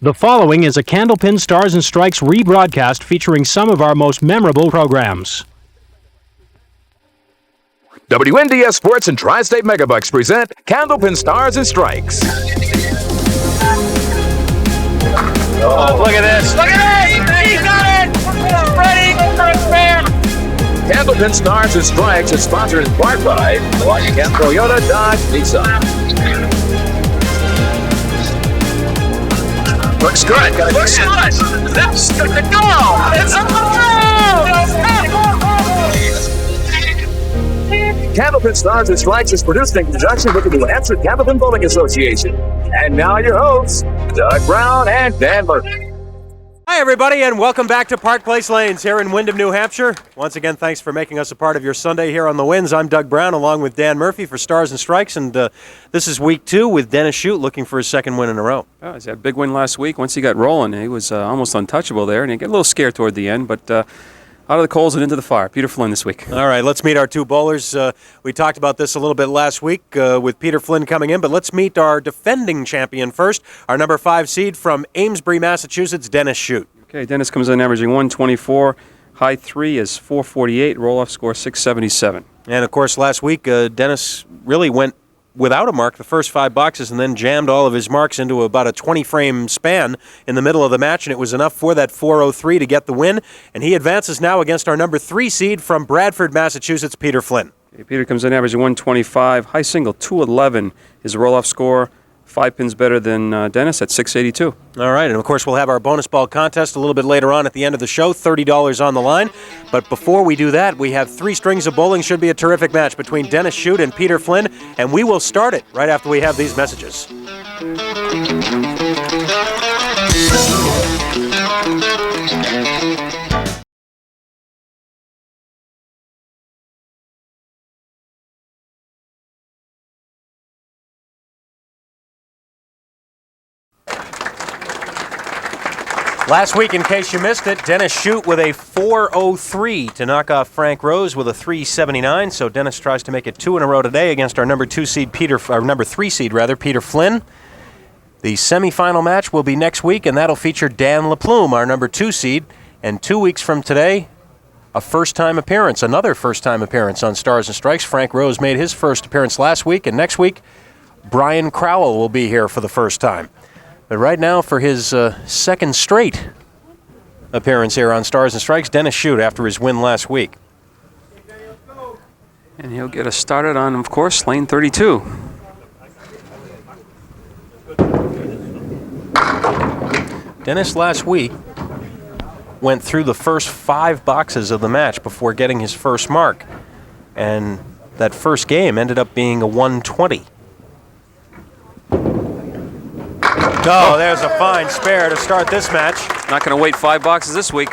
The following is a Candlepin Stars and Strikes rebroadcast featuring some of our most memorable programs. WNDS Sports and Tri-State Megabucks present Candlepin Stars and Strikes. Oh, look at this. Look at this! He got it! Ready for a spin! Candlepin Stars and Strikes is sponsored in part by Washington Toyota Dodge Nissan. Looks good. Looks good! That's good to go! It's a Candlepin Stars and Strikes is produced in conjunction with the New Hampshire Candlepin Bowling Association. And now your hosts, Doug Brown and Dan Murphy. Hi, everybody, and welcome back to Park Place Lanes here in Windham, New Hampshire. Once again, thanks for making us a part of your Sunday here on the Winds. I'm Doug Brown, along with Dan Murphy for Stars and Strikes, and this is week 2 with Dennis Shute looking for his second win in a row. Oh, he's had a big win last week. Once he got rolling, he was almost untouchable there, and he got a little scared toward the end, but out of the coals and into the fire. Peter Flynn this week. All right, let's meet our two bowlers. We talked about this a little bit last week with Peter Flynn coming in, but let's meet our defending champion first, our number 5 seed from Amesbury, Massachusetts, Dennis Shute. Okay, Dennis comes in averaging 124. High 3 is 448. Roll-off score 677. And, of course, last week, Dennis really went without a mark the first 5 boxes and then jammed all of his marks into about a 20-frame span in the middle of the match, and it was enough for that 403 to get the win. And he advances now against our number 3 seed from Bradford, Massachusetts, Peter Flynn. Okay, Peter comes in averaging 125. High single 211 is a roll-off score. 5 pins better than Dennis at 682. All right, and of course we'll have our bonus ball contest a little bit later on at the end of the show, $30 on the line. But before we do that, we have 3 strings of bowling. Should be a terrific match between Dennis Shute and Peter Flynn, and we will start it right after we have these messages. Last week, in case you missed it, Dennis Shute with a 403 to knock off Frank Rose with a 379. So Dennis tries to make it 2 in a row today against our number 3 seed Peter Flynn. The semifinal match will be next week, and that'll feature Dan LaPlume, our number 2 seed. And 2 weeks from today, another first-time appearance on Stars and Strikes. Frank Rose made his first appearance last week, and next week, Brian Crowell will be here for the first time. But right now, for his second straight appearance here on Stars and Strikes, Dennis Shute after his win last week. And he'll get us started on, of course, lane 32. Dennis last week went through the first 5 boxes of the match before getting his first mark. And that first game ended up being a 120. Oh, there's a fine spare to start this match. Not going to wait 5 boxes this week.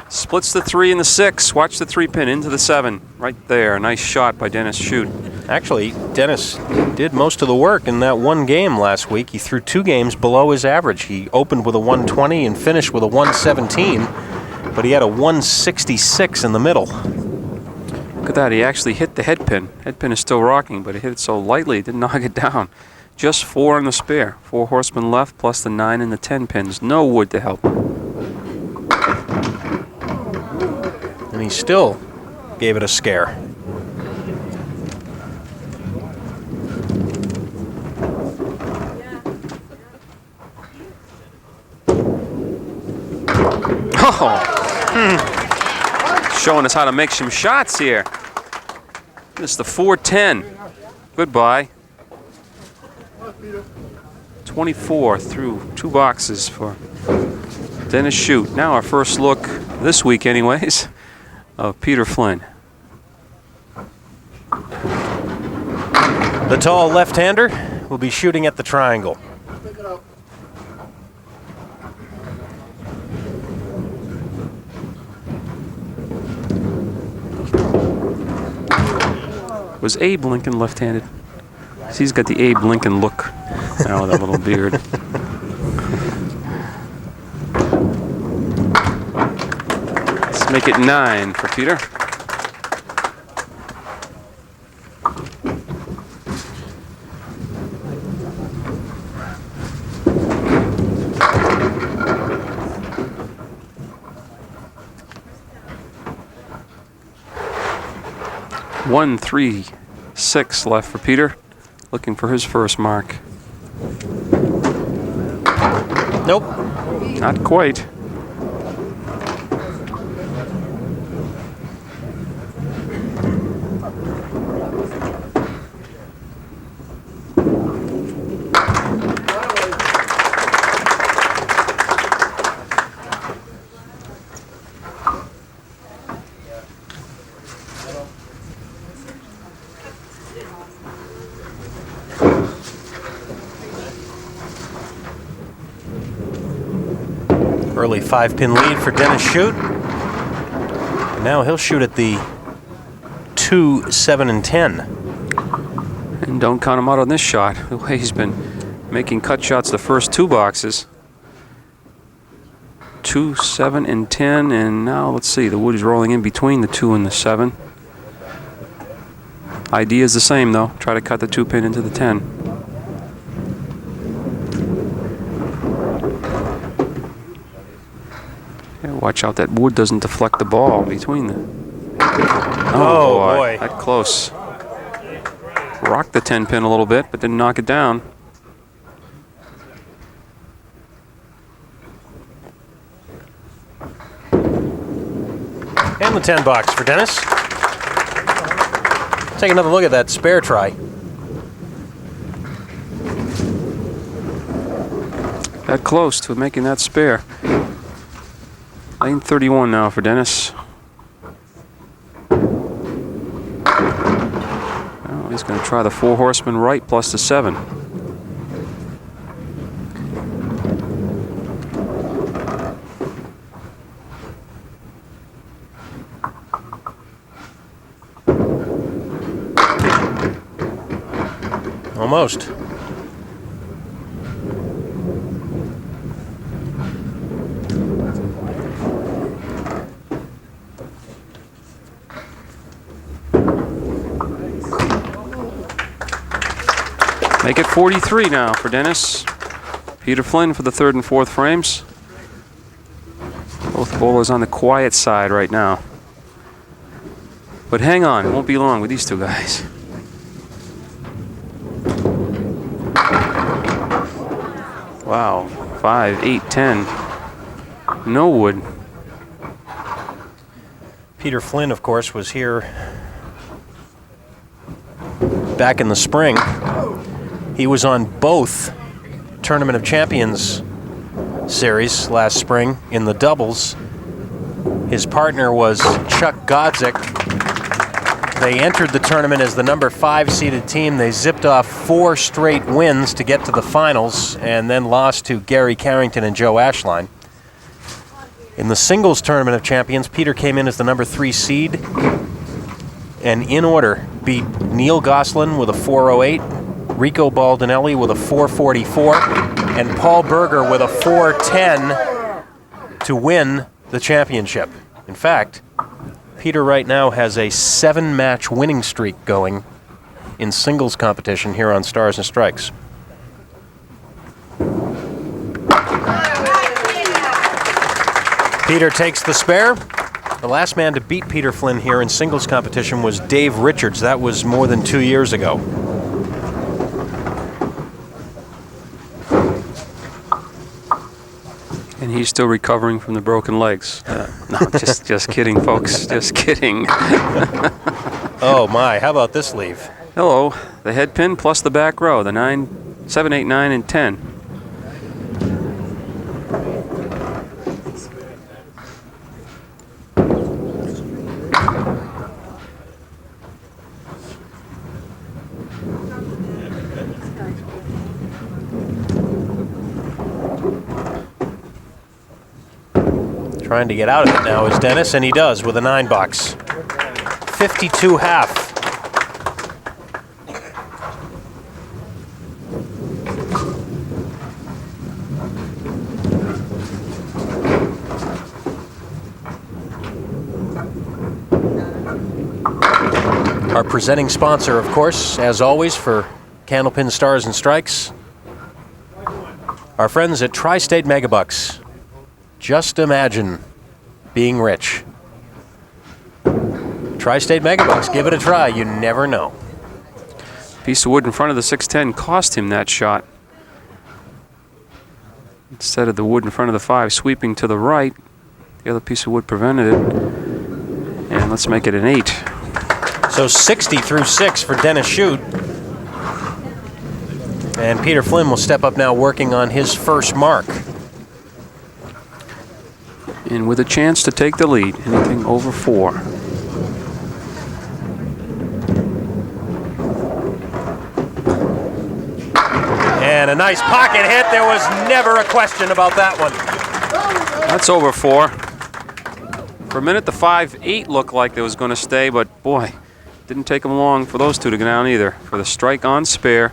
Splits the 3 and the 6. Watch the 3-pin into the 7. Right there. Nice shot by Dennis Shute. Actually, Dennis did most of the work in that one game last week. He threw 2 games below his average. He opened with a 120 and finished with a 117, but he had a 166 in the middle. Look at that. He actually hit the head pin. Head pin is still rocking, but he hit it so lightly it didn't knock it down. Just 4 in the spare. 4 horsemen left, plus the 9 and the 10 pins. No wood to help. And he still gave it a scare. Showing us how to make some shots here. This is the 410. Goodbye. 24 through 2 boxes for Dennis Shute. Now our first look, this week anyways, of Peter Flynn. The tall left-hander will be shooting at the triangle. Was Abe Lincoln left-handed? He's got the Abe Lincoln look now with that little beard. Let's make it 9 for Peter. 1, 3, 6 left for Peter. Looking for his first mark. Nope. Not quite. Early 5-pin lead for Dennis Shute. And now he'll shoot at the 2, 7, and 10. And don't count him out on this shot. The way he's been making cut shots the first 2 boxes. 2, 7, and 10. And now let's see, the wood is rolling in between the 2 and the 7. Idea is the same though. Try to cut the 2-pin into the 10. Watch out that wood doesn't deflect the ball between the... Oh, boy. That close. Rocked the 10-pin a little bit, but didn't knock it down. And the 10 box for Dennis. Take another look at that spare try. That close to making that spare. Lane 31 now for Dennis. Oh, he's going to try the 4 horseman right plus the 7. Almost. Make it 43 now for Dennis. Peter Flynn for the 3rd and 4th frames. Both bowlers on the quiet side right now. But hang on, it won't be long with these 2 guys. Wow, 5, 8, 10. No wood. Peter Flynn, of course, was here back in the spring. He was on both Tournament of Champions series last spring in the doubles. His partner was Chuck Godzik. They entered the tournament as the number 5 seeded team. They zipped off 4 straight wins to get to the finals and then lost to Gary Carrington and Joe Ashline. In the singles Tournament of Champions, Peter came in as the number 3 seed and in order beat Neil Goslin with a 408, Rico Baldinelli with a 444, and Paul Berger with a 410 to win the championship. In fact, Peter right now has a 7-match winning streak going in singles competition here on Stars and Strikes. Peter takes the spare. The last man to beat Peter Flynn here in singles competition was Dave Richards. That was more than 2 years ago. And he's still recovering from the broken legs. No, just kidding, folks. Just kidding. Oh my, how about this leave? Hello, the head pin plus the back row, the 9, 7, 8, 9, and 10. Trying to get out of it now is Dennis, and he does with a 9 box. 52 half. Our presenting sponsor, of course, as always, for Candlepin Stars and Strikes, our friends at Tri-State Megabucks. Just imagine being rich. Tri-State Megabucks, give it a try. You never know. Piece of wood in front of the 610 cost him that shot. Instead of the wood in front of the 5 sweeping to the right, the other piece of wood prevented it. And let's make it an 8. So 60 through 6 for Dennis Shute. And Peter Flynn will step up now, working on his first mark. And with a chance to take the lead, anything over 4. And a nice pocket hit. There was never a question about that one. That's over 4. For a minute, the 5-8 looked like they was going to stay, but boy, didn't take them long for those two to go down either. For the strike on spare.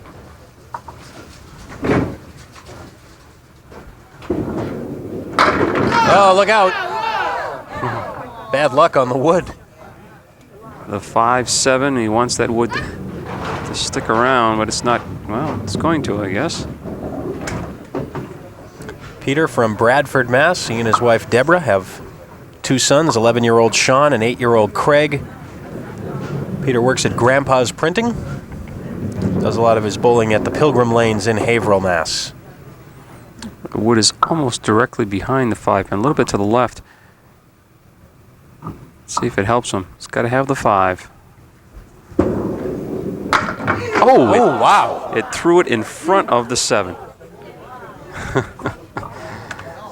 Oh, look out. Bad luck on the wood. The 5-7, he wants that wood to stick around, but it's not, well, it's going to, I guess. Peter from Bradford, Mass. He and his wife Deborah have 2 sons, 11-year-old Sean and 8-year-old Craig. Peter works at Grandpa's Printing. Does a lot of his bowling at the Pilgrim Lanes in Haverhill, Mass. The wood is almost directly behind the 5-pin, a little bit to the left. Let's see if it helps him. He's got to have the 5. Oh, wow. It threw it in front of the 7.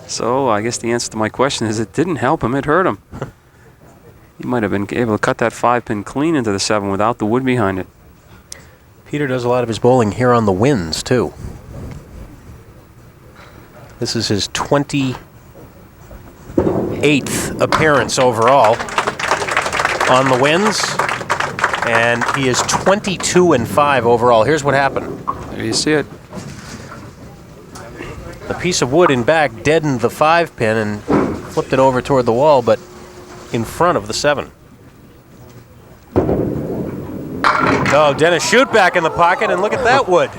So I guess the answer to my question is it didn't help him, it hurt him. He might have been able to cut that 5-pin clean into the 7 without the wood behind it. Peter does a lot of his bowling here on the Winds, too. This is his 28th appearance overall on the Winds, and he is 22-5 overall. Here's what happened. There you see it. The piece of wood in back deadened the 5-pin and flipped it over toward the wall, but in front of the 7. Oh, Dennis Shute back in the pocket, and look at that wood.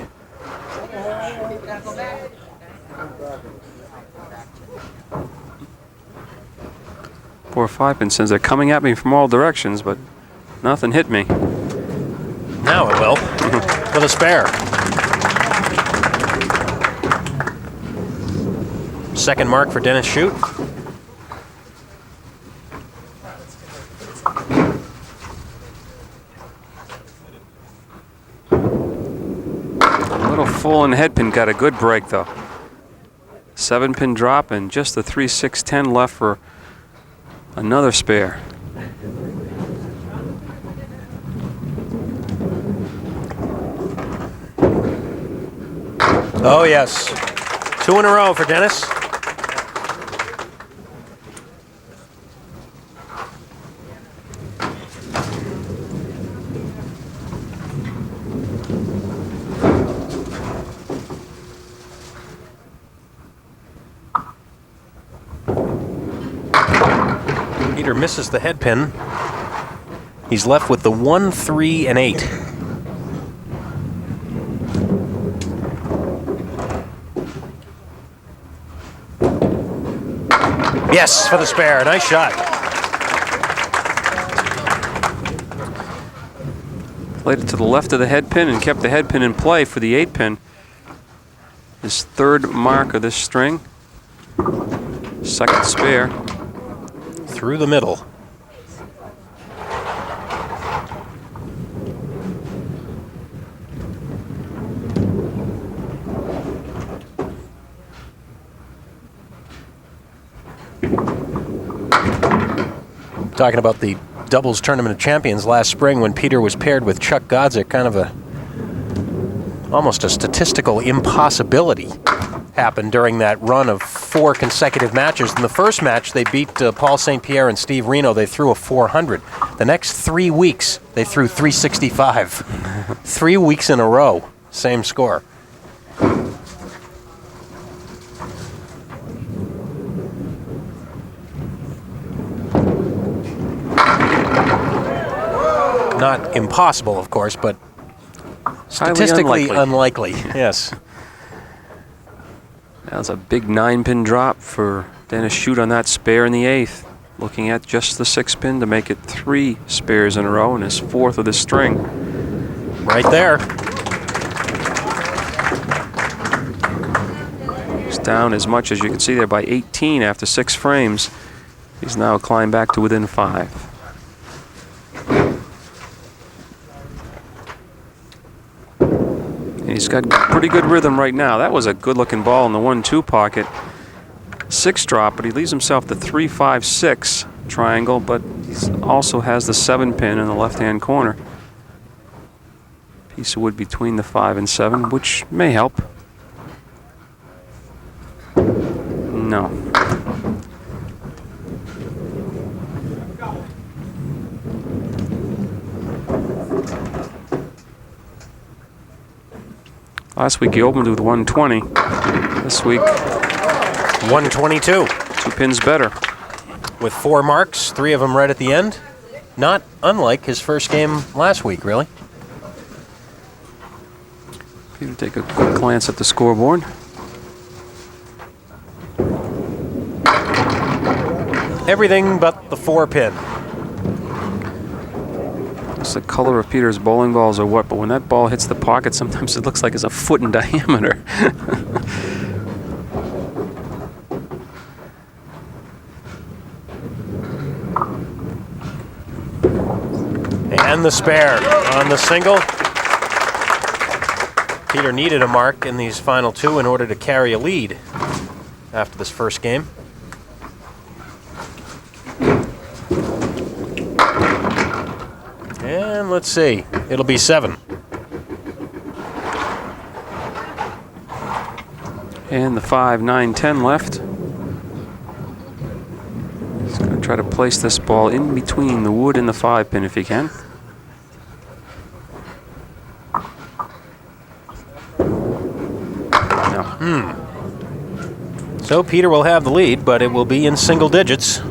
Poor 5-pin says they're coming at me from all directions, but nothing hit me. Now it will, with a spare. Second mark for Dennis Shute. A little full and head pin got a good break though. 7-pin drop and just the 3-6-10 left for another spare. Oh yes, 2 in a row for Dennis. Peter misses the head pin. He's left with the 1, 3, and 8. Yes, for the spare. Nice shot. Played it to the left of the head pin and kept the head pin in play for the 8-pin. His 3rd mark of this string. 2nd spare. Through the middle. Talking about the doubles tournament of champions last spring when Peter was paired with Chuck Godzik, kind of almost a statistical impossibility happened during that run of 4 consecutive matches. In the first match, they beat Paul St. Pierre and Steve Reno. They threw a 400. The next 3 weeks, they threw 365. 3 weeks in a row, same score. Not impossible, of course, but statistically unlikely. Yes. That was a big 9-pin drop for Dennis Shute on that spare in the 8th. Looking at just the 6-pin to make it 3 spares in a row and his 4th of the string. Right there. He's down as much as you can see there by 18 after 6 frames. He's now climbed back to within 5. And he's got pretty good rhythm right now. That was a good-looking ball in the 1-2 pocket. 6 drop, but he leaves himself the 3-5-6 triangle, but he also has the 7-pin in the left-hand corner. Piece of wood between the 5 and 7, which may help. No. Last week he opened with 120. This week 122. 2 pins better. With 4 marks, 3 of them right at the end. Not unlike his first game last week, really. Peter, take a quick glance at the scoreboard. Everything but the 4-pin. It's the color of Peter's bowling balls or what, but when that ball hits the pocket, sometimes it looks like it's a foot in diameter. And the spare on the single. Peter needed a mark in these final 2 in order to carry a lead after this first game. And let's see, it'll be 7. And the 5, 9, 10 left. He's going to try to place this ball in between the wood and the 5-pin if he can. No. So Peter will have the lead, but it will be in single digits.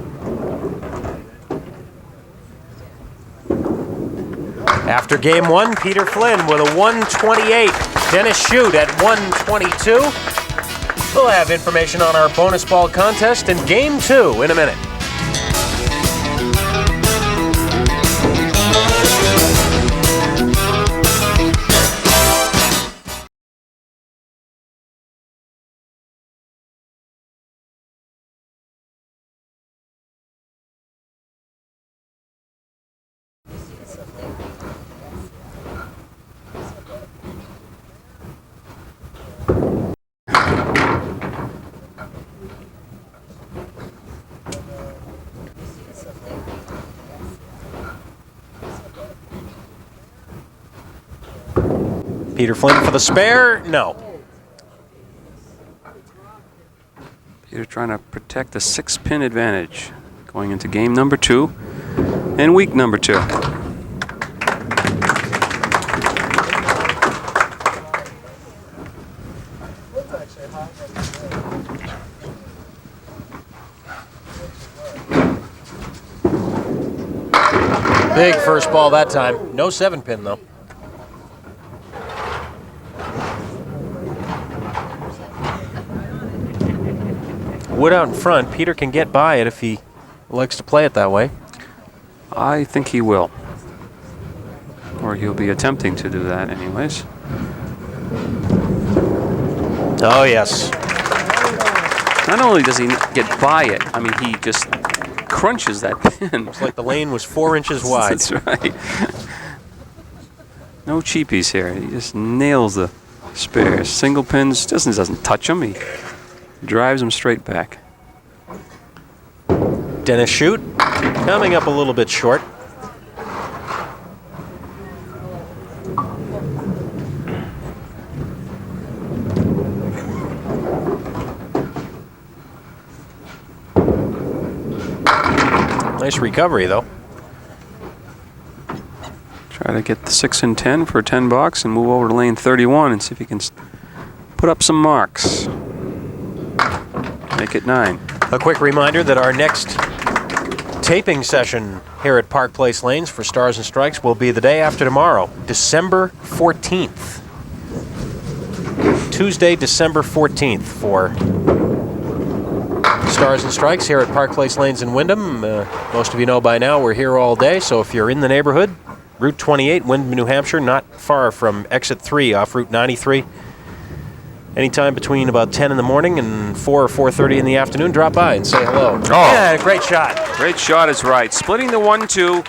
After game 1, Peter Flynn with a 128. Dennis Shute at 122. We'll have information on our bonus ball contest in game 2 in a minute. Peter Flynn for the spare? No. Peter trying to protect the 6-pin advantage going into game number 2 and week number 2. Big first ball that time. No 7-pin though. Wood out in front. Peter can get by it if he likes to play it that way. I think he will. Or he'll be attempting to do that anyways. Oh, yes. Not only does he get by it, I mean, he just crunches that pin. It's like the lane was 4 inches wide. That's right. No cheapies here. He just nails the spares. Single pins, doesn't touch them. He drives them straight back. Dennis Shute coming up a little bit short. Nice recovery, though. Try to get the 6 and 10 for $10 and move over to lane 31 and see if he can put up some marks. Make it 9. A quick reminder that our next taping session here at Park Place Lanes for Stars and Strikes will be the day after tomorrow, December 14th. Tuesday, December 14th for Stars and Strikes here at Park Place Lanes in Windham. Most of you know by now we're here all day, so if you're in the neighborhood, Route 28, Windham, New Hampshire, not far from exit 3 off Route 93. Anytime between about 10 in the morning and 4 or 4:30 in the afternoon, drop by and say hello. Oh. Yeah, great shot. Great shot is right. Splitting the 1-2.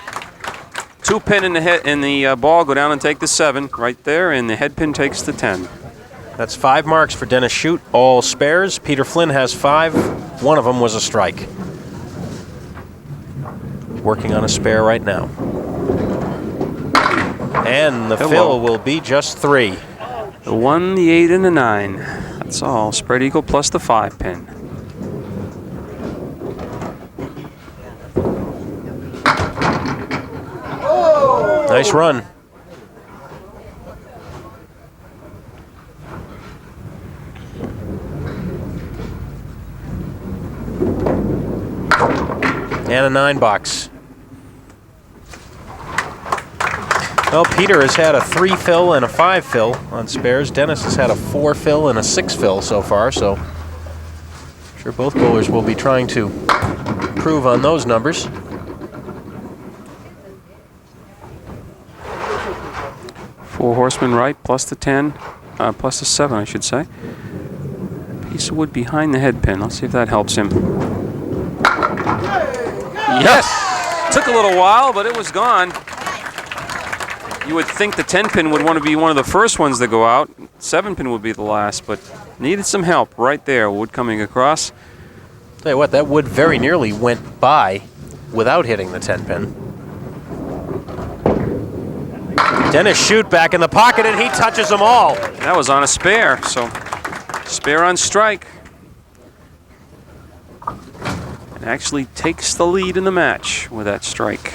2-pin in the head in the ball, go down and take the 7 right there, and the head pin takes the 10. That's 5 marks for Dennis Shute, all spares. Peter Flynn has 5. One of them was a strike. Working on a spare right now. And the fill will be just 3. The 1, the 8, and the 9. That's all. Spread eagle plus the 5 pin. Nice run. And a 9 box. Well, Peter has had a 3 fill and a 5 fill on spares. Dennis has had a 4 fill and a 6 fill so far, so I'm sure both bowlers will be trying to improve on those numbers. Four horsemen right, plus the 10, plus the 7, I should say. Piece of wood behind the head pin. Let's see if that helps him. Yes! Took a little while, but it was gone. You would think the 10 pin would want to be one of the first ones to go out. 7 pin would be the last, but needed some help right there. Wood coming across. Tell you what, that wood very nearly went by without hitting the 10 pin. Dennis Shute back in the pocket, and he touches them all. That was on a spare, so spare on strike. And actually takes the lead in the match with that strike.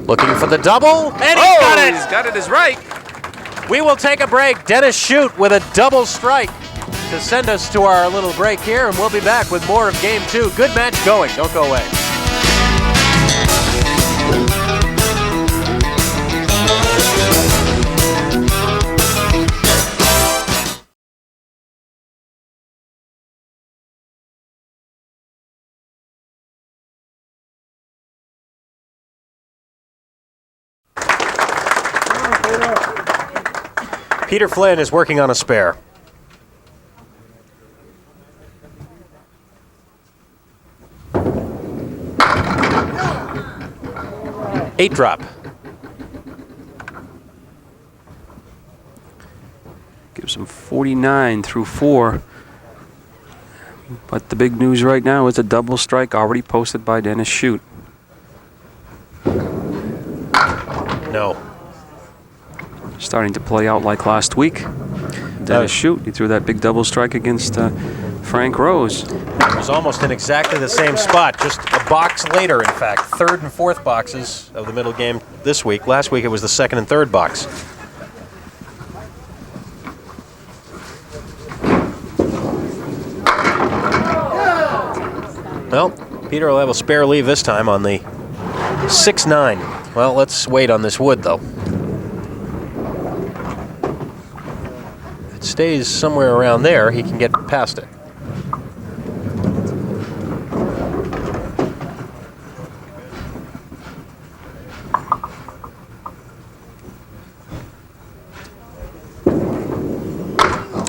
Looking for the double, and he's got it! He's got it as right. We will take a break. Dennis Shute with a double strike to send us to our little break here, and we'll be back with more of Game 2. Good match going. Don't go away. Peter Flynn is working on a spare. Eight drop. Gives him 49 through 4. But the big news right now is a double strike already posted by Dennis Shute. No. Starting to play out like last week. Dennis Shute, he threw that big double strike against Frank Rose. It was almost in exactly the same spot, just a box later, in fact. 3rd and 4th boxes of the middle game this week. Last week it was the 2nd and 3rd box. Well, Peter will have a spare leave this time on the 6-9. Well, let's wait on this wood, though. If it stays somewhere around there, he can get past it.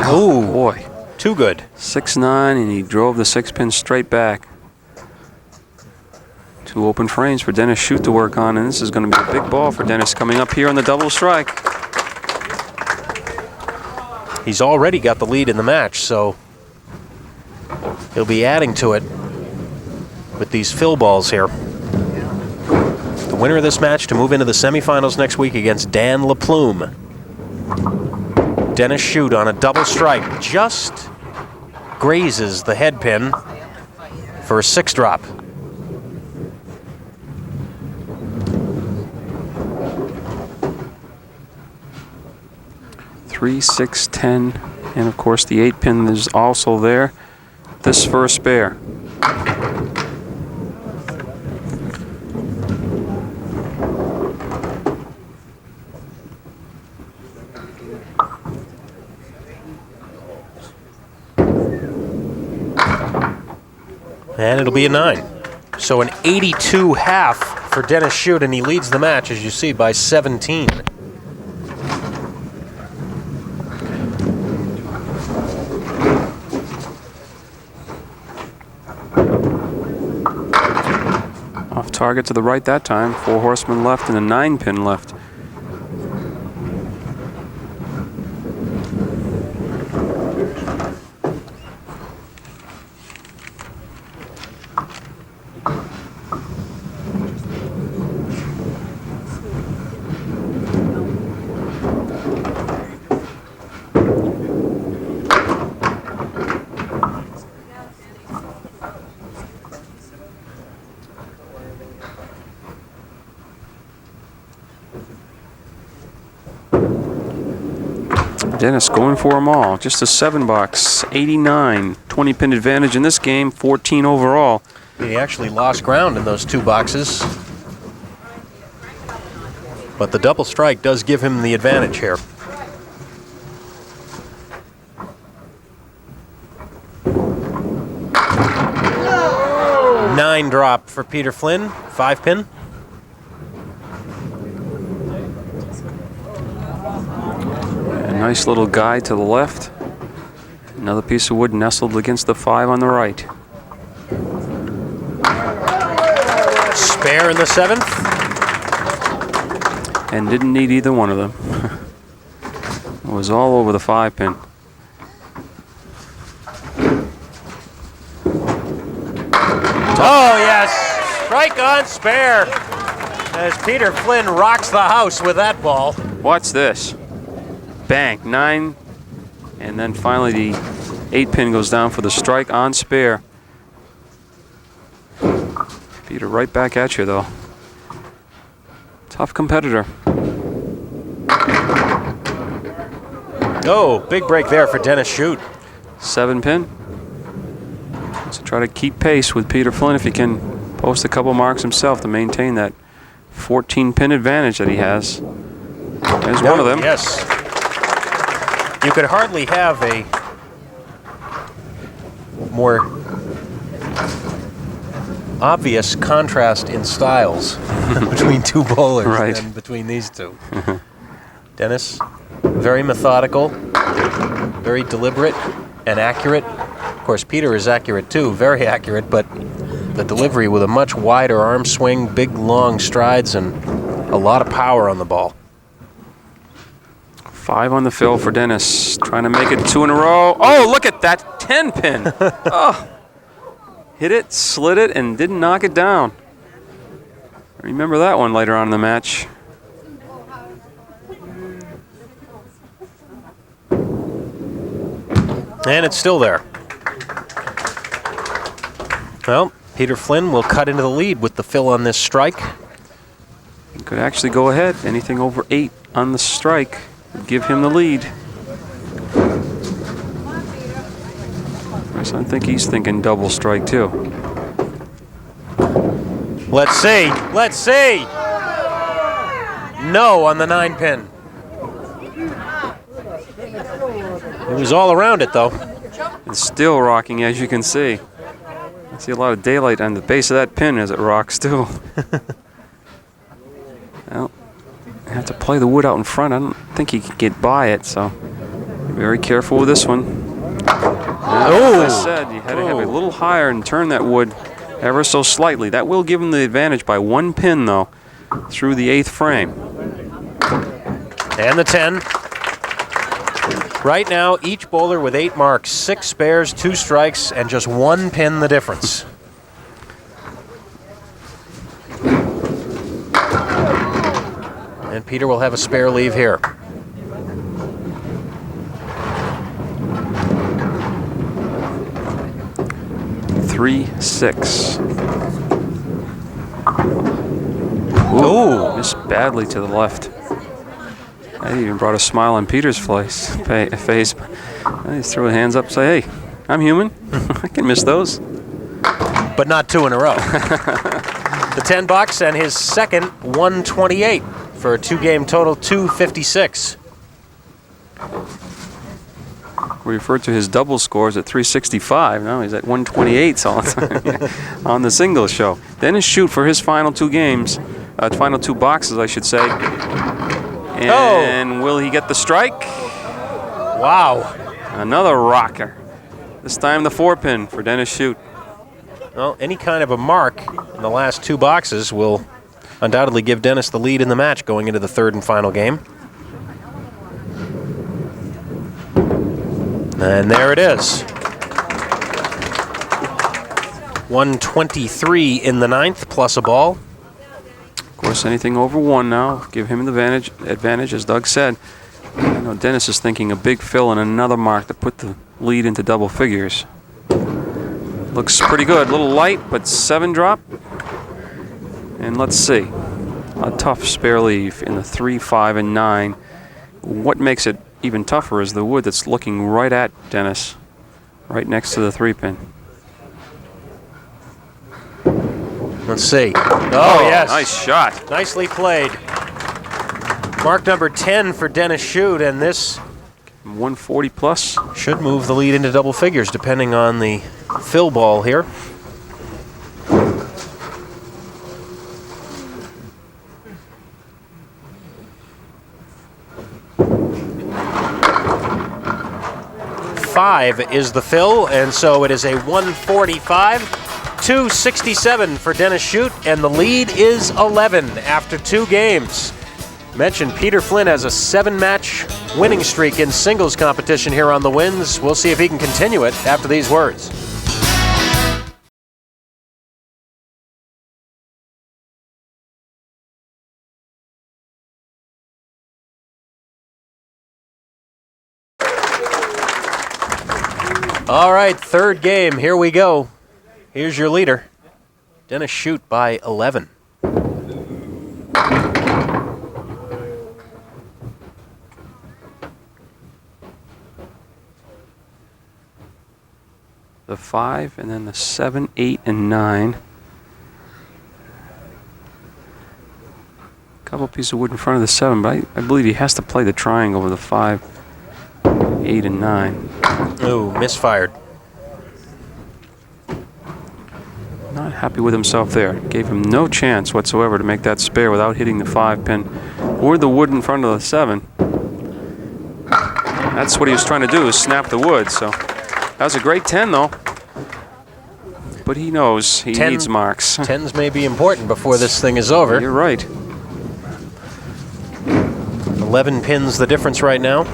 Oh, boy. Too good. 6-9, and he drove the 6 pin straight back. 2 open frames for Dennis Shute to work on, and this is going to be a big ball for Dennis coming up here on the double strike. He's already got the lead in the match, so he'll be adding to it with these fill balls here. The winner of this match to move into the semifinals next week against Dan LaPlume. Dennis Shute on a double strike just grazes the head pin for a 6 drop. Three, 6, 10, and of course the 8 pin is also there. This for a spare. And it'll be a 9. So an 82 half for Dennis Shute, and he leads the match, as you see, by 17. Off target to the right that time. 4 horsemen left and a 9-pin left. Dennis going for them all. Just a 7-box, 89, 20-pin advantage in this game, 14 overall. He actually lost ground in those 2 boxes. But the double strike does give him the advantage here. Nine drop for Peter Flynn, 5-pin. Nice little guide to the left. Another piece of wood nestled against the 5 on the right. Spare in the 7th. And didn't need either one of them. It was all over the 5-pin. Oh, yes. Strike on spare. As Peter Flynn rocks the house with that ball. Watch this. Bang, 9, and then finally the 8-pin goes down for the strike on spare. Peter right back at you though. Tough competitor. Oh, big break there for Dennis Shute. 7-pin. So try to keep pace with Peter Flynn if he can post a couple marks himself to maintain that 14-pin advantage that he has. There's one of them. Yes. You could hardly have a more obvious contrast in styles between 2 bowlers than between these 2. Dennis, very methodical, very deliberate and accurate. Of course, Peter is accurate too, very accurate, but the delivery with a much wider arm swing, big long strides, and a lot of power on the ball. 5 on the fill for Dennis, trying to make it 2 in a row. Oh, look at that 10-pin. Oh, hit it, slid it, and didn't knock it down. Remember that one later on in the match. And it's still there. Well, Peter Flynn will cut into the lead with the fill on this strike. He could actually go ahead. Anything over 8 on the strike would give him the lead. So I think he's thinking double strike too. Let's see. Let's see. No on the 9-pin. It was all around it though. It's still rocking, as you can see. I see a lot of daylight on the base of that pin as it rocks too. Well, I have to play the wood out in front. I don't think he can get by it, so be very careful with this one. As I said, you had to have it a little higher and turn that wood ever so slightly. That will give him the advantage by 1 pin, though, through the 8th frame. And the 10. Right now, each bowler with 8 marks, 6 spares, 2 strikes, and just 1 pin the difference. And Peter will have a spare leave here. Three, 6. Ooh. Missed badly to the left. That even brought a smile on Peter's face. He just threw his hands up and say, hey, I'm human. I can miss those. But not 2 in a row. The 10 bucks and his second 128 for a 2-game total 256. We referred to his double scores at 365. Now he's at 128 all the time on the singles show. Dennis Shute for his final two games, final two boxes, I should say. And will he get the strike? Wow. Another rocker. This time the 4-pin for Dennis Shute. Well, any kind of a mark in the last two boxes will undoubtedly give Dennis the lead in the match going into the third and final game. And there it is. 123 in the ninth, plus a ball. Of course, anything over one now, give him the advantage, as Doug said. I know Dennis is thinking a big fill and another mark to put the lead into double figures. Looks pretty good. A little light, but 7 drop. And let's see. A tough spare leave in the 3, 5, and 9. What makes it even tougher is the wood that's looking right at Dennis, right next to the 3-pin. Let's see. Oh, yes. Nice shot. Nicely played. Mark number 10 for Dennis Shute, and this 140 plus. should move the lead into double figures, depending on the fill ball here. Five is the fill, and so it is a 145-267 for Dennis Shute, and the lead is 11 after 2 games. Mentioned Peter Flynn has a 7-match winning streak in singles competition here on the Winds. We'll see if he can continue it after these words. All right, third game. Here we go. Here's your leader, Dennis Shute by 11. The 5, and then the 7, 8, and 9. Couple pieces of wood in front of the 7, but I believe he has to play the triangle with the 5, 8, and 9. Ooh, misfired. Not happy with himself there. Gave him no chance whatsoever to make that spare without hitting the 5-pin or the wood in front of the 7. That's what he was trying to do, is snap the wood. So that was a great 10, though. But he knows he needs marks. 10s may be important before this thing is over. You're right. 11 pins the difference right now,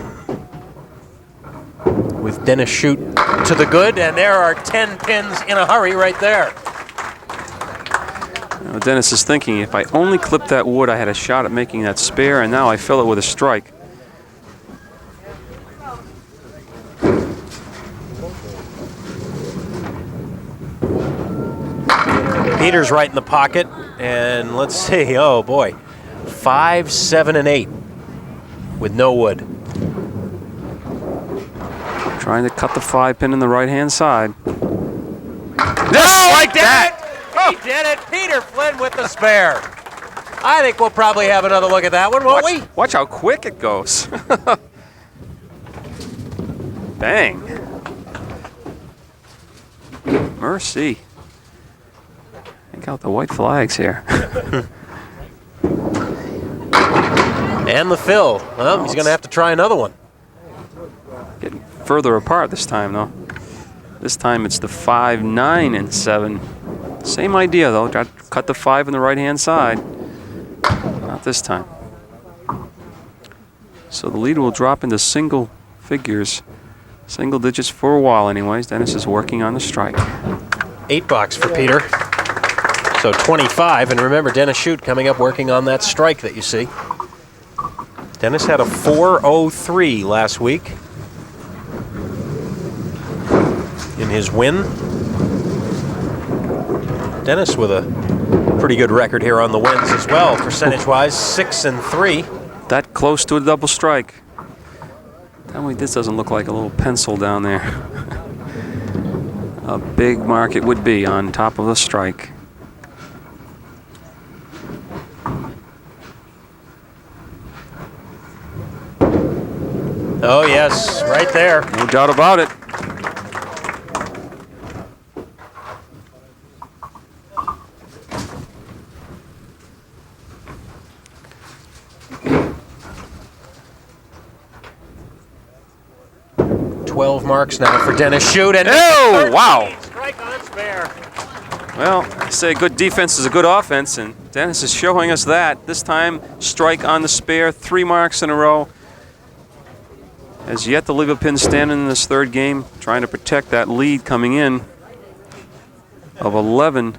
with Dennis Shute to the good, and there are 10 pins in a hurry right there. Now, Dennis is thinking, if I only clipped that wood, I had a shot at making that spare, and now I fill it with a strike. Peter's right in the pocket, and let's see, oh boy, 5, 7, and 8 with no wood. Trying to cut the 5-pin in the right-hand side. Just like that! He did it! Peter Flynn with the spare. I think we'll probably have another look at that one, won't we? Watch how quick it goes. Bang. Mercy. Take out the white flags here. And the fill. Well, he's going to have to try another one. Getting further apart this time, though. This time it's the 5, 9, and 7. Same idea, though. Try to cut the 5 on the right-hand side. Not this time. So the lead will drop into single figures. Single digits for a while, anyways. Dennis is working on the strike. 8 bucks for Peter. So 25, and remember Dennis Shute coming up working on that strike that you see. Dennis had a 403 last week in his win. Dennis with a pretty good record here on the Winds as well, percentage-wise, 6 and 3. That close to a double strike. Tell me this doesn't look like a little pencil down there. A big mark it would be on top of the strike. Oh, yes, right there. No doubt about it. Marks now for Dennis Shute. And oh, wow. Strike on spare. Well, I say good defense is a good offense, and Dennis is showing us that. This time, strike on the spare, 3 marks in a row. Has yet to leave a pin standing in this third game, trying to protect that lead coming in of 11.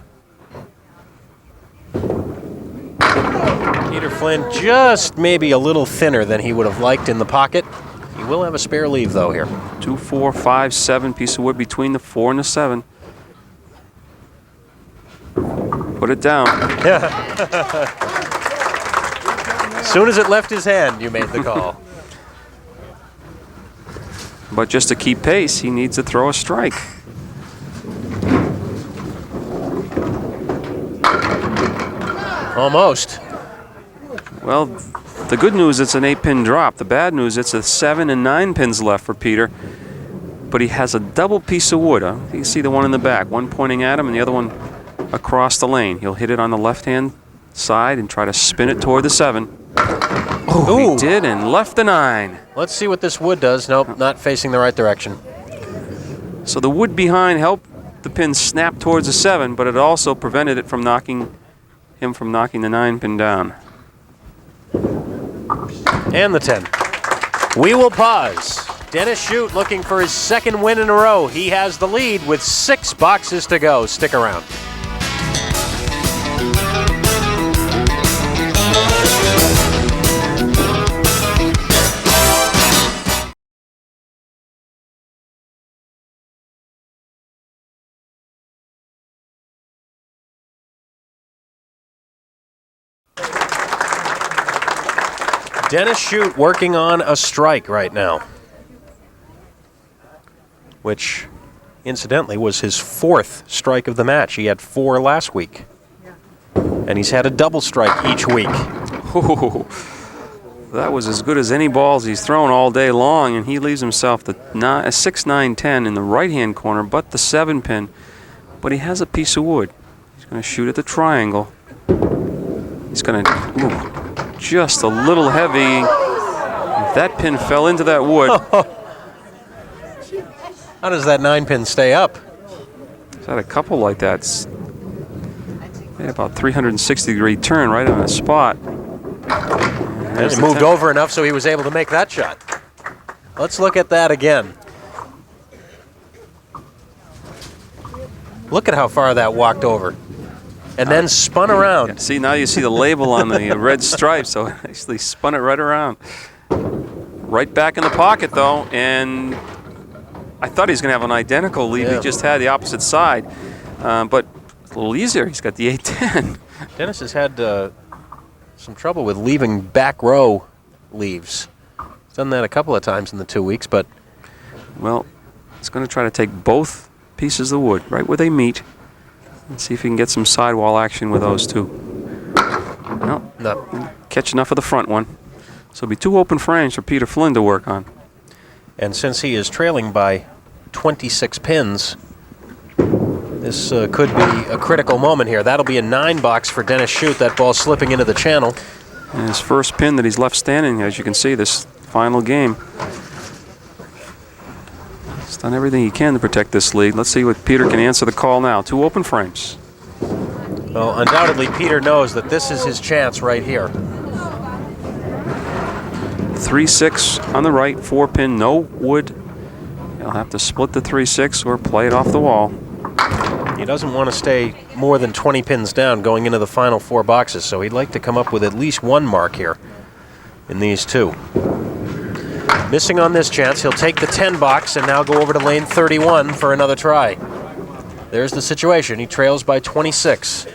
Peter Flynn just maybe a little thinner than he would have liked in the pocket. He will have a spare leave, though, here. 2, 4, 5, 7, piece of wood between the 4 and the 7. Put it down. As soon as it left his hand, you made the call. But just to keep pace, he needs to throw a strike. Almost. Well, the good news, it's an 8-pin drop. The bad news, it's a 7 and 9 pins left for Peter. But he has a double piece of wood. You can see the one in the back, one pointing at him and the other one across the lane. He'll hit it on the left-hand side and try to spin it toward the 7. Oh, he did and left the 9. Let's see what this wood does. Nope, not facing the right direction. So the wood behind helped the pin snap towards the 7, but it also prevented it from knocking the 9-pin down. And the 10. We will pause. Dennis Shute looking for his second win in a row. He has the lead with 6 boxes to go. Stick around. Dennis Shute working on a strike right now, which incidentally was his 4th strike of the match. He had 4 last week, and he's had a double strike each week. Ooh, that was as good as any balls he's thrown all day long, and he leaves himself a 6, 9, 10 in the right-hand corner, but the 7-pin. But he has a piece of wood. He's going to shoot at the triangle. He's going to... just a little heavy. If that pin fell into that wood. How does that 9-pin stay up? He's had a couple like that. It's made about 360-degree turn right on the spot. And it moved over enough so he was able to make that shot. Let's look at that again. Look at how far that walked over. And then spun around. Yeah, see, now you see the label on the red stripe, so it actually spun it right around. Right back in the pocket, though, and I thought he was going to have an identical lead. Yeah. He just had the opposite side, but a little easier. He's got the 8-10. Dennis has had some trouble with leaving back row leaves. He's done that a couple of times in the 2 weeks, but... Well, he's going to try to take both pieces of wood right where they meet. Let's see if he can get some sidewall action with those two. No. Catch enough of the front one. So it'll be 2 open frames for Peter Flynn to work on. And since he is trailing by 26 pins, this could be a critical moment here. That'll be a 9 box for Dennis Shute. That ball slipping into the channel. And his first pin that he's left standing, as you can see, this final game. He's done everything he can to protect this lead. Let's see what Peter can answer the call now. 2 open frames. Well, undoubtedly, Peter knows that this is his chance right here. 3-6 on the right, 4-pin, no wood. He'll have to split the 3-6 or play it off the wall. He doesn't want to stay more than 20 pins down going into the final 4 boxes, so he'd like to come up with at least 1 mark here in these 2. Missing on this chance, he'll take the 10 box and now go over to lane 31 for another try. There's the situation. He trails by 26.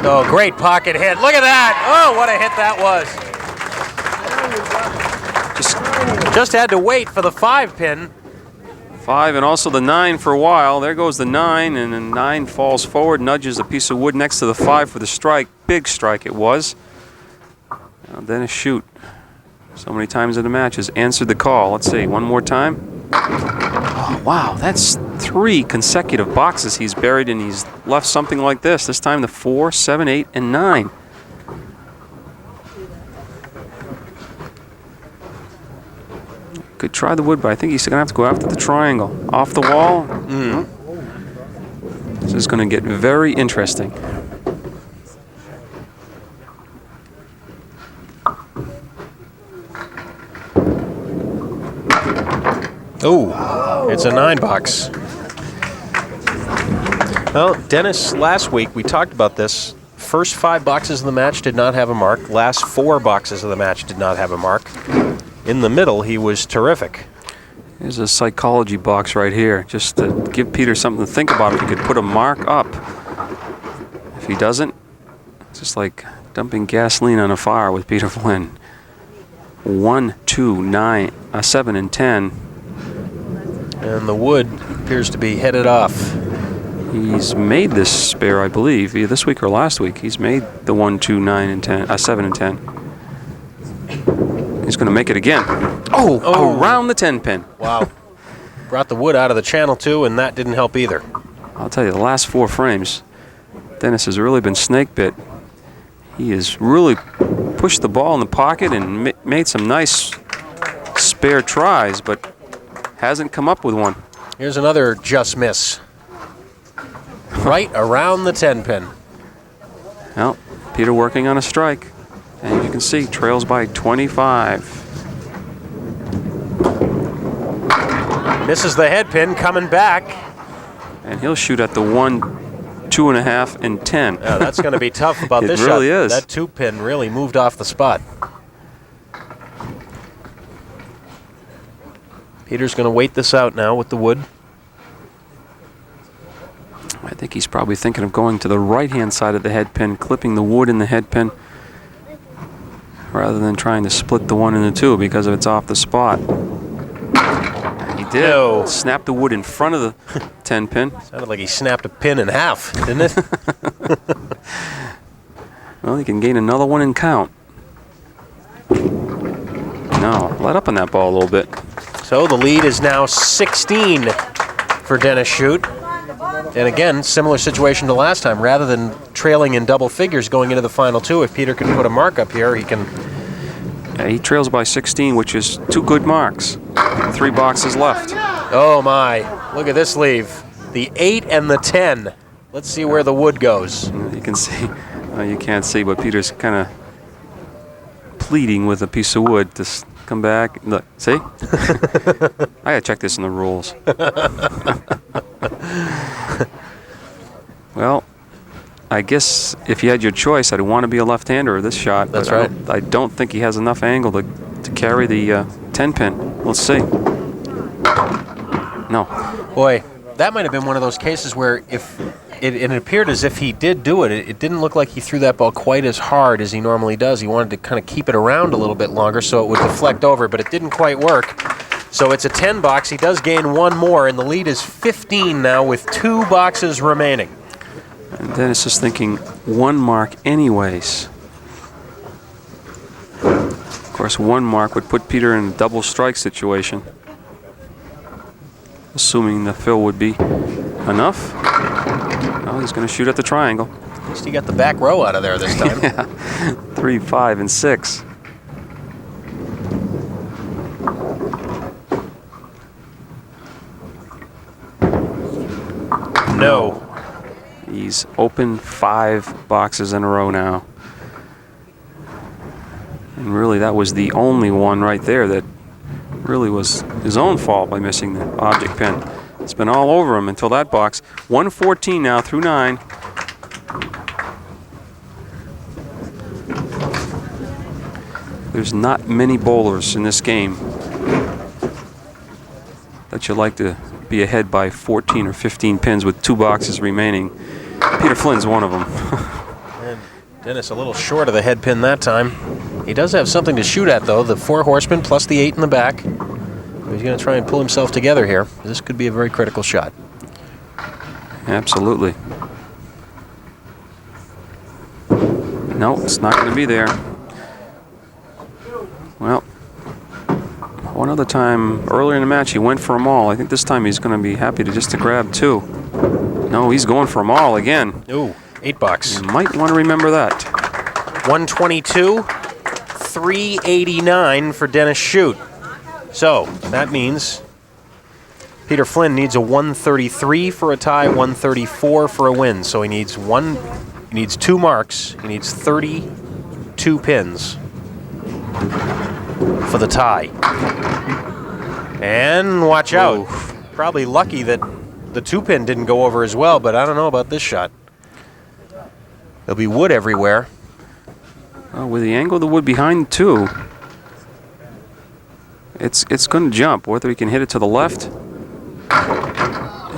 Oh, great pocket hit. Look at that. Oh, what a hit that was. Just had to wait for the 5-pin 5 and also the 9 for a while. There goes the 9, and the 9 falls forward, nudges a piece of wood next to the 5 for the strike. Big strike it was. Now Dennis Shute, so many times in the match, has answered the call. Let's see, one more time. Oh, wow, that's 3 consecutive boxes he's buried, and he's left something like this. This time the 4, 7, 8, and 9. Could try the wood, but I think he's going to have to go after the triangle. Off the wall. This is going to get very interesting. Oh, it's a 9 box. Well, Dennis, last week we talked about this. First 5 boxes of the match did not have a mark. Last 4 boxes of the match did not have a mark. In the middle, he was terrific. Here's a psychology box right here, just to give Peter something to think about if he could put a mark up. If he doesn't, it's just like dumping gasoline on a fire with Peter Flynn. 1, 2, 9, 7, and 10. And the wood appears to be headed off. He's made this spare, I believe, either this week or last week. He's made the 1, 2, 9, and 10, 7, and 10. He's going to make it again. Oh, around the 10 pin. Wow. Brought the wood out of the channel, too, and that didn't help either. I'll tell you, the last 4 frames, Dennis has really been snake bit. He has really pushed the ball in the pocket and made some nice spare tries, but hasn't come up with one. Here's another just miss. Right around the 10 pin. Well, Peter working on a strike. And you can see, trails by 25. Misses the head pin, coming back. And he'll shoot at the 1, 2.5, and 10. Yeah, that's going to be tough about this shot. It really is. That 2 pin really moved off the spot. Peter's going to wait this out now with the wood. I think he's probably thinking of going to the right-hand side of the head pin, clipping the wood in the head pin, rather than trying to split the 1 and the 2 because it's off the spot. He did. No. Snap the wood in front of the 10 pin. Sounded like he snapped a pin in half, didn't it? Well, he can gain another 1 and count. No, let up on that ball a little bit. So the lead is now 16 for Dennis Shute. And again, similar situation to last time. Rather than trailing in double figures going into the final 2, if Peter can put a mark up here, he can... Yeah, he trails by 16, which is 2 good marks. 3 boxes left. Oh my, look at this leave. The 8 and the 10. Let's see where the wood goes. You can see, you can't see, but Peter's kind of pleading with a piece of wood to come back. Look, see? I gotta check this in the rules. Well, I guess if you had your choice, I'd want to be a left-hander of this shot. That's right. I don't think he has enough angle to carry the 10 pin. Let's see. No. Boy, that might have been one of those cases where if it appeared as if he did do it, it didn't look like he threw that ball quite as hard as he normally does. He wanted to kind of keep it around a little bit longer so it would deflect over, but it didn't quite work. So it's a 10 box. He does gain 1 more, and the lead is 15 now with 2 boxes remaining. And Dennis is thinking 1 mark anyways. Of course, 1 mark would put Peter in a double strike situation. Assuming the fill would be enough. Well, he's going to shoot at the triangle. At least he got the back row out of there this time. Yeah. 3, 5, and 6. No. He's opened 5 boxes in a row now. And really, that was the only one right there that really was his own fault by missing the object pin. It's been all over him until that box. 114 now through 9. There's not many bowlers in this game that you like to be ahead by 14 or 15 pins with 2 boxes remaining. Peter Flynn's one of them. And Dennis a little short of the head pin that time. He does have something to shoot at, though. The 4 horsemen plus the 8 in the back. He's going to try and pull himself together here. This could be a very critical shot. Absolutely. No, it's not going to be there. Well, one other time earlier in the match he went for them all. I think this time he's going to be happy to grab 2. No, he's going for them all again. Ooh, $8. You might want to remember that. 122, 389 for Dennis Shute. So that means Peter Flynn needs a 133 for a tie, 134 for a win. So he needs 2 marks. He needs 32 pins for the tie. And watch out. Oof. Probably lucky that the 2-pin didn't go over as well, but I don't know about this shot. There'll be wood everywhere. With the angle of the wood behind 2, it's going to jump. Whether he can hit it to the left.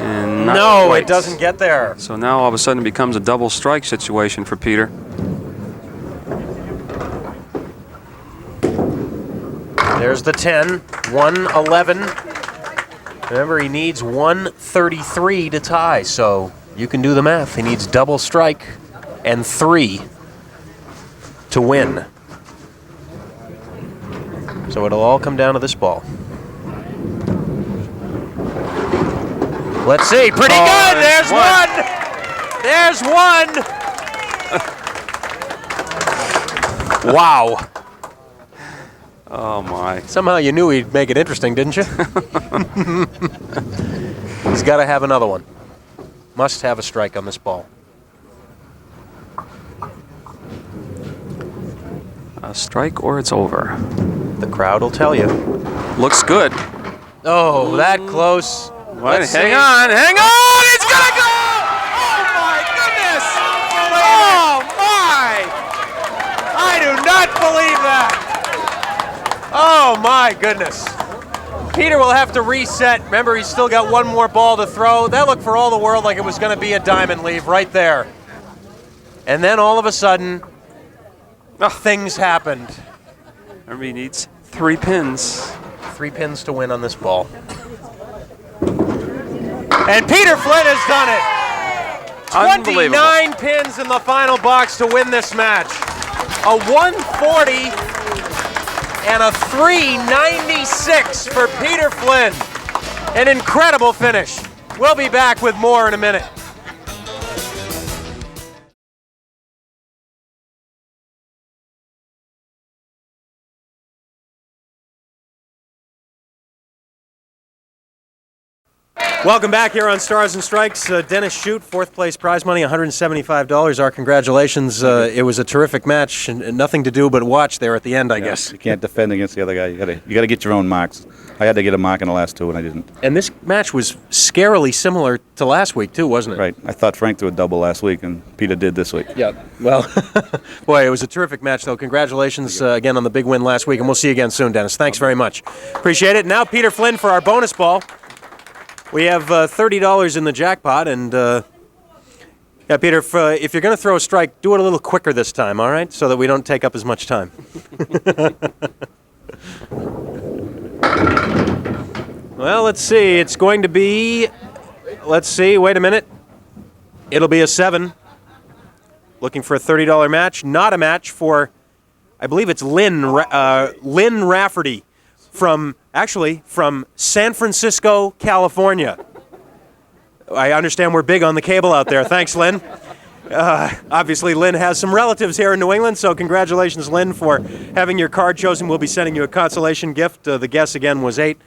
And not No, quite. it doesn't get there. So now all of a sudden it becomes a double strike situation for Peter. There's the 10, 111. Remember, he needs 133 to tie, so you can do the math. He needs double strike and 3 to win. So it'll all come down to this ball. Let's see. Pretty good. There's one. There's one. Wow. Oh, my. Somehow you knew he'd make it interesting, didn't you? He's got to have another one. Must have a strike on this ball. A strike or it's over. The crowd will tell you. Looks good. Oh, that close. Let's Hang see. on. It's gonna go! Oh my goodness! Oh my! I do not believe that! Oh my goodness! Peter will have to reset. Remember, he's still got one more ball to throw. That looked for all the world like it was going to be a diamond leave right there. And then all of a sudden, things happened. Remember, he needs 3 pins. 3 pins to win on this ball. And Peter Flynn has done it. 29 pins in the final box to win this match. A 140 and a 396 for Peter Flynn. An incredible finish. We'll be back with more in a minute. Welcome back here on Stars and Strikes. Dennis Shute, 4th place prize money, $175. Our congratulations. It was a terrific match, and nothing to do but watch there at the end, I guess. You can't defend against the other guy. You got to get your own marks. I had to get a mark in the last 2, and I didn't. And this match was scarily similar to last week, too, wasn't it? Right. I thought Frank threw a double last week, and Peter did this week. Yeah. Well, boy, it was a terrific match, though. Congratulations again on the big win last week, and we'll see you again soon, Dennis. Thanks very much. Appreciate it. Now, Peter Flynn for our bonus ball. We have $30 in the jackpot, and yeah, Peter, if you're going to throw a strike, do it a little quicker this time, all right? So that we don't take up as much time. Well, let's see. It's going to be, let's see, wait a minute. It'll be a 7. Looking for a $30 match. Not a match for, I believe it's Lynn Rafferty. From San Francisco, California. I understand we're big on the cable out there. Thanks, Lynn. Obviously, Lynn has some relatives here in New England, so congratulations, Lynn, for having your card chosen. We'll be sending you a consolation gift. The guess, again, was 8.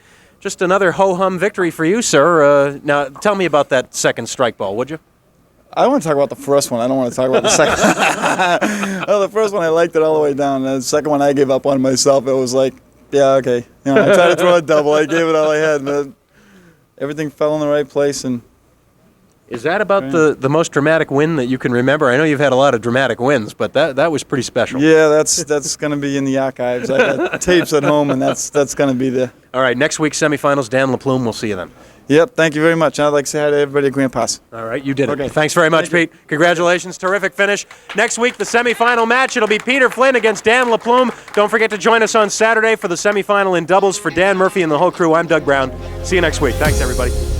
Just another ho-hum victory for you, sir. Now, tell me about that second strike ball, would you? I want to talk about the first one. I don't want to talk about the second. Oh, the first one, I liked it all the way down. The second one, I gave up on myself. It was like, yeah, okay. You know, I tried to throw a double. I gave it all I had. But everything fell in the right place. And is that about the most dramatic win that you can remember? I know you've had a lot of dramatic wins, but that was pretty special. Yeah, that's going to be in the archives. I got tapes at home, and that's going to be there. All right, next week's semifinals, Dan LaPlume. We'll see you then. Yep, thank you very much. And I'd like to say hi to everybody at Grand Pass. All right, you did it. Okay. Thanks very much, Pete. Congratulations. Terrific finish. Next week, the semifinal match. It'll be Peter Flynn against Dan LaPlume. Don't forget to join us on Saturday for the semifinal in doubles. For Dan Murphy and the whole crew, I'm Doug Brown. See you next week. Thanks, everybody.